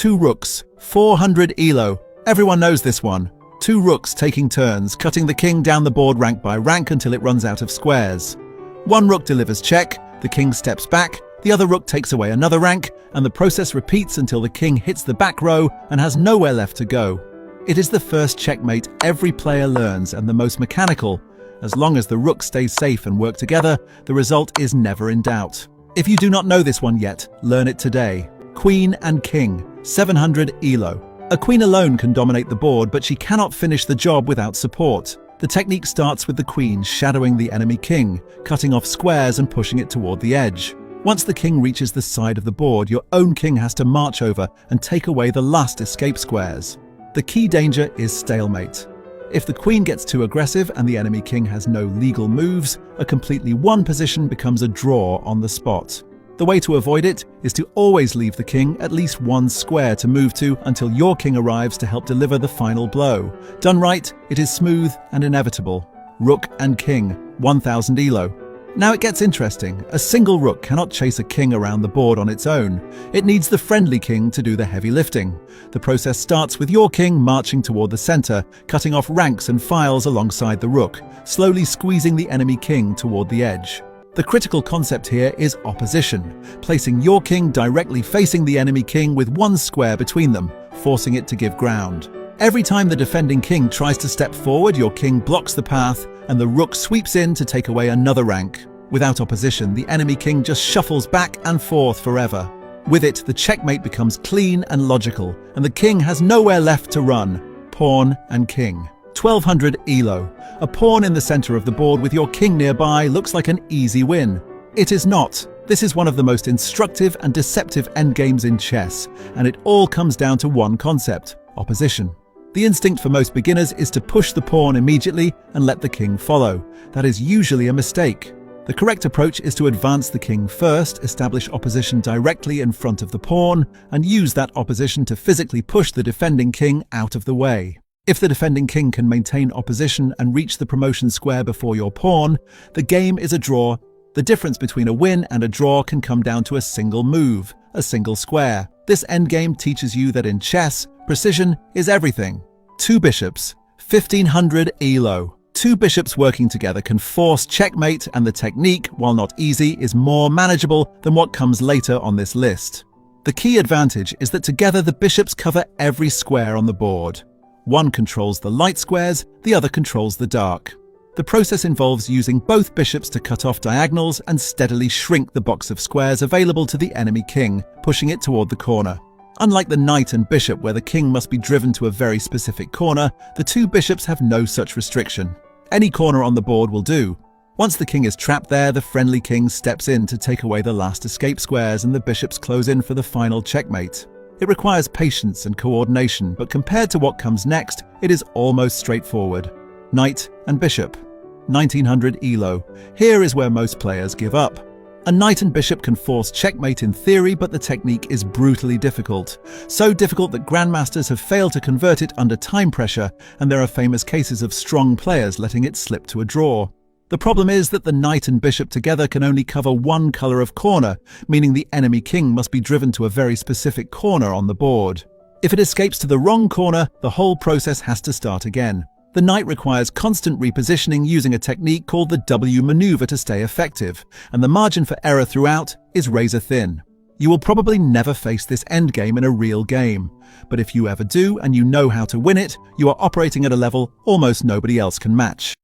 2 rooks, 400 elo. Everyone knows this one. 2 rooks taking turns, cutting the king down the board rank by rank until it runs out of squares. 1 rook delivers check, the king steps back, the other rook takes away another rank, and the process repeats until the king hits the back row and has nowhere left to go. It is the first checkmate every player learns and the most mechanical. As long as the rooks stay safe and work together, the result is never in doubt. If you do not know this one yet, learn it today. Queen and king, 700 elo. A queen alone can dominate the board, but she cannot finish the job without support. The technique starts with the queen shadowing the enemy king, cutting off squares and pushing it toward the edge. Once the king reaches the side of the board, your own king has to march over and take away the last escape squares. The key danger is stalemate. If the queen gets too aggressive and the enemy king has no legal moves, a completely won position becomes a draw on the spot. The way to avoid it is to always leave the king at least 1 square to move to until your king arrives to help deliver the final blow. Done right, it is smooth and inevitable. Rook and king, 1000 elo. Now it gets interesting. A single rook cannot chase a king around the board on its own. It needs the friendly king to do the heavy lifting. The process starts with your king marching toward the center, cutting off ranks and files alongside the rook, slowly squeezing the enemy king toward the edge. The critical concept here is opposition, placing your king directly facing the enemy king with 1 square between them, forcing it to give ground. Every time the defending king tries to step forward, your king blocks the path, and the rook sweeps in to take away another rank. Without opposition, the enemy king just shuffles back and forth forever. With it, the checkmate becomes clean and logical, and the king has nowhere left to run. Pawn and king. 1200 elo. A pawn in the center of the board with your king nearby looks like an easy win. It is not. This is one of the most instructive and deceptive endgames in chess, and it all comes down to one concept: opposition. The instinct for most beginners is to push the pawn immediately and let the king follow. That is usually a mistake. The correct approach is to advance the king first, establish opposition directly in front of the pawn, and use that opposition to physically push the defending king out of the way. If the defending king can maintain opposition and reach the promotion square before your pawn, the game is a draw. The difference between a win and a draw can come down to a single move, a single square. This endgame teaches you that in chess, precision is everything. 2 bishops, 1500 elo. 2 bishops working together can force checkmate, and the technique, while not easy, is more manageable than what comes later on this list. The key advantage is that together the bishops cover every square on the board. One controls the light squares, the other controls the dark. The process involves using both bishops to cut off diagonals and steadily shrink the box of squares available to the enemy king, pushing it toward the corner. Unlike the knight and bishop, where the king must be driven to a very specific corner, the 2 bishops have no such restriction. Any corner on the board will do. Once the king is trapped there, the friendly king steps in to take away the last escape squares, and the bishops close in for the final checkmate. It requires patience and coordination, but compared to what comes next, it is almost straightforward. Knight and bishop. 1900 elo. Here is where most players give up. A knight and bishop can force checkmate in theory, but the technique is brutally difficult. So difficult that grandmasters have failed to convert it under time pressure, and there are famous cases of strong players letting it slip to a draw. The problem is that the knight and bishop together can only cover 1 color of corner, meaning the enemy king must be driven to a very specific corner on the board. If it escapes to the wrong corner, the whole process has to start again. The knight requires constant repositioning using a technique called the W maneuver to stay effective, and the margin for error throughout is razor thin. You will probably never face this endgame in a real game, but if you ever do and you know how to win it, you are operating at a level almost nobody else can match.